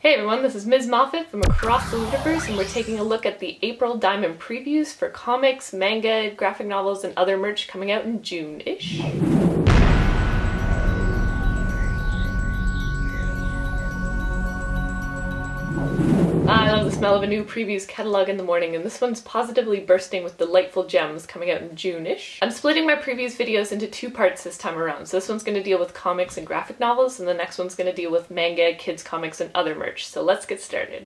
Hey everyone, this is Ms. Moffat from Across the Universe, and we're taking a look at the April Diamond previews for comics, manga, graphic novels, and other merch coming out in June-ish. I love the smell of a new previews catalog in the morning, and this one's positively bursting with delightful gems coming out in June-ish. I'm splitting my previews videos into two parts this time around, so this one's going to deal with comics and graphic novels, and the next one's going to deal with manga, kids comics, and other merch. So let's get started.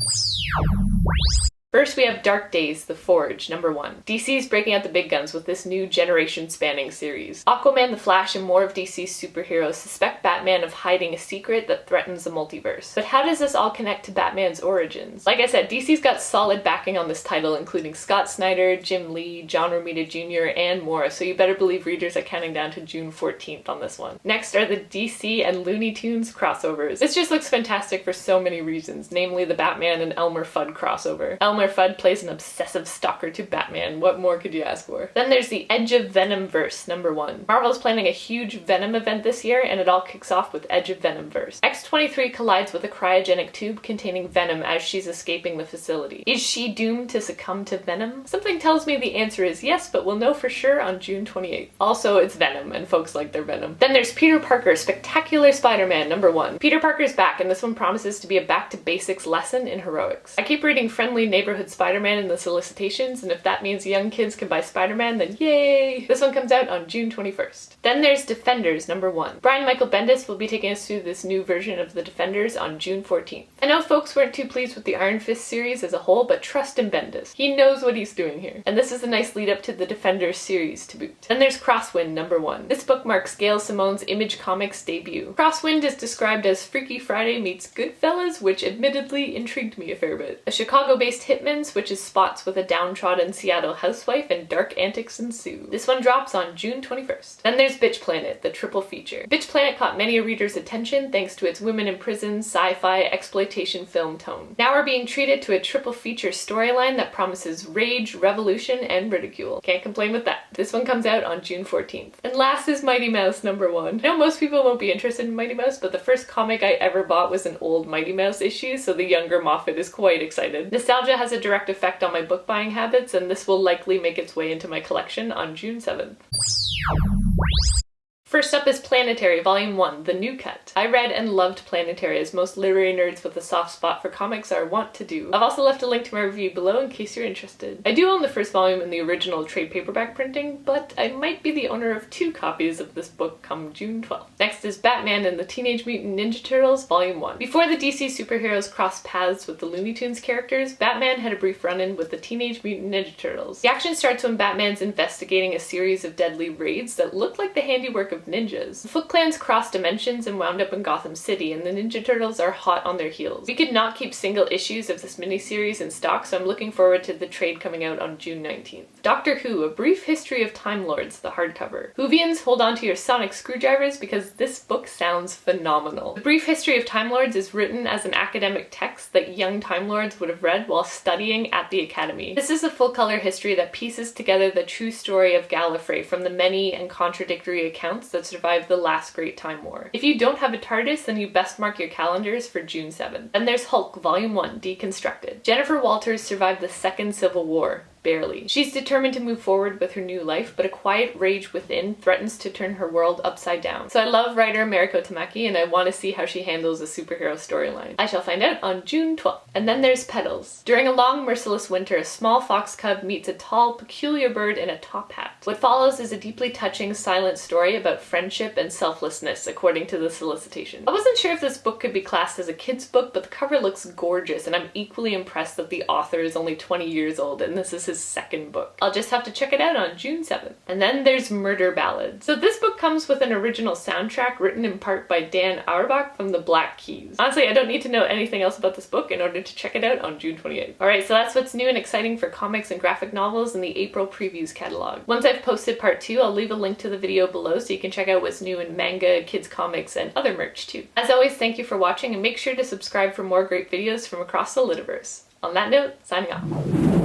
First, we have Dark Days, The Forge, #1. DC's breaking out the big guns with this new generation-spanning series. Aquaman, The Flash, and more of DC's superheroes suspect Batman of hiding a secret that threatens the multiverse. But how does this all connect to Batman's origins? Like I said, DC's got solid backing on this title, including Scott Snyder, Jim Lee, John Romita Jr., and more, so you better believe readers are counting down to June 14th on this one. Next are the DC and Looney Tunes crossovers. This just looks fantastic for so many reasons, namely the Batman and Elmer Fudd crossover. Elmer Fudd plays an obsessive stalker to Batman. What more could you ask for? Then there's the Edge of Venom verse, #1. Marvel's planning a huge Venom event this year, and it all kicks off with Edge of Venom verse. X-23 collides with a cryogenic tube containing Venom as she's escaping the facility. Is she doomed to succumb to Venom? Something tells me the answer is yes, but we'll know for sure on June 28th. Also, it's Venom, and folks like their Venom. Then there's Peter Parker, Spectacular Spider-Man, #1. Peter Parker's back, and this one promises to be a back-to-basics lesson in heroics. I keep reading Friendly Neighborhood Spider-Man in the solicitations, and if that means young kids can buy Spider-Man, then yay! This one comes out on June 21st. Then there's Defenders, #1. Brian Michael Bendis will be taking us through this new version of the Defenders on June 14th. I know folks weren't too pleased with the Iron Fist series as a whole, but trust in Bendis. He knows what he's doing here. And this is a nice lead up to the Defenders series to boot. Then there's Crosswind, #1. This book marks Gail Simone's Image Comics debut. Crosswind is described as Freaky Friday meets Goodfellas, which admittedly intrigued me a fair bit. A Chicago-based hitman switches spots with a downtrodden Seattle housewife, and dark antics ensue. This one drops on June 21st. Then there's Bitch Planet, the triple feature. Bitch Planet caught many a reader's attention thanks to its women in prison, sci-fi, exploitation film tone. Now we're being treated to a triple feature storyline that promises rage, revolution, and ridicule. Can't complain with that. This one comes out on June 14th. And last is Mighty Mouse, #1. I know most people won't be interested in Mighty Mouse, but the first comic I ever bought was an old Mighty Mouse issue, so the younger Moffat is quite excited. Nostalgia has a direct effect on my book buying habits, and this will likely make its way into my collection on June 7th. First up is Planetary, Volume 1, The New Cut. I read and loved Planetary, as most literary nerds with a soft spot for comics are wont to do. I've also left a link to my review below in case you're interested. I do own the first volume in the original trade paperback printing, but I might be the owner of 2 copies of this book come June 12th. Next is Batman and the Teenage Mutant Ninja Turtles, Volume 1. Before the DC superheroes crossed paths with the Looney Tunes characters, Batman had a brief run-in with the Teenage Mutant Ninja Turtles. The action starts when Batman's investigating a series of deadly raids that look like the handiwork of ninjas. The Foot Clan's crossed dimensions and wound up in Gotham City, and the Ninja Turtles are hot on their heels. We could not keep single issues of this miniseries in stock, so I'm looking forward to the trade coming out on June 19th. Doctor Who, A Brief History of Time Lords, the hardcover. Whovians, hold on to your sonic screwdrivers because this book sounds phenomenal. The Brief History of Time Lords is written as an academic text that young Time Lords would have read while studying at the Academy. This is a full-color history that pieces together the true story of Gallifrey from the many and contradictory accounts that survived the last great time war. If you don't have a TARDIS, then you best mark your calendars for June 7th. Then there's Hulk, Volume 1, Deconstructed. Jennifer Walters survived the Second Civil War. Barely. She's determined to move forward with her new life, but a quiet rage within threatens to turn her world upside down. So I love writer Mariko Tamaki, and I want to see how she handles a superhero storyline. I shall find out on June 12th. And then there's Petals. During a long, merciless winter, a small fox cub meets a tall, peculiar bird in a top hat. What follows is a deeply touching, silent story about friendship and selflessness, according to the solicitation. I wasn't sure if this book could be classed as a kid's book, but the cover looks gorgeous, and I'm equally impressed that the author is only 20 years old, and this is his second book. I'll just have to check it out on June 7th. And then there's Murder Ballads. So this book comes with an original soundtrack written in part by Dan Auerbach from the Black Keys. Honestly, I don't need to know anything else about this book in order to check it out on June 28th. Alright, so that's what's new and exciting for comics and graphic novels in the April previews catalog. Once I've posted part 2, I'll leave a link to the video below so you can check out what's new in manga, kids comics, and other merch too. As always, thank you for watching, and make sure to subscribe for more great videos from across the Litiverse. On that note, signing off.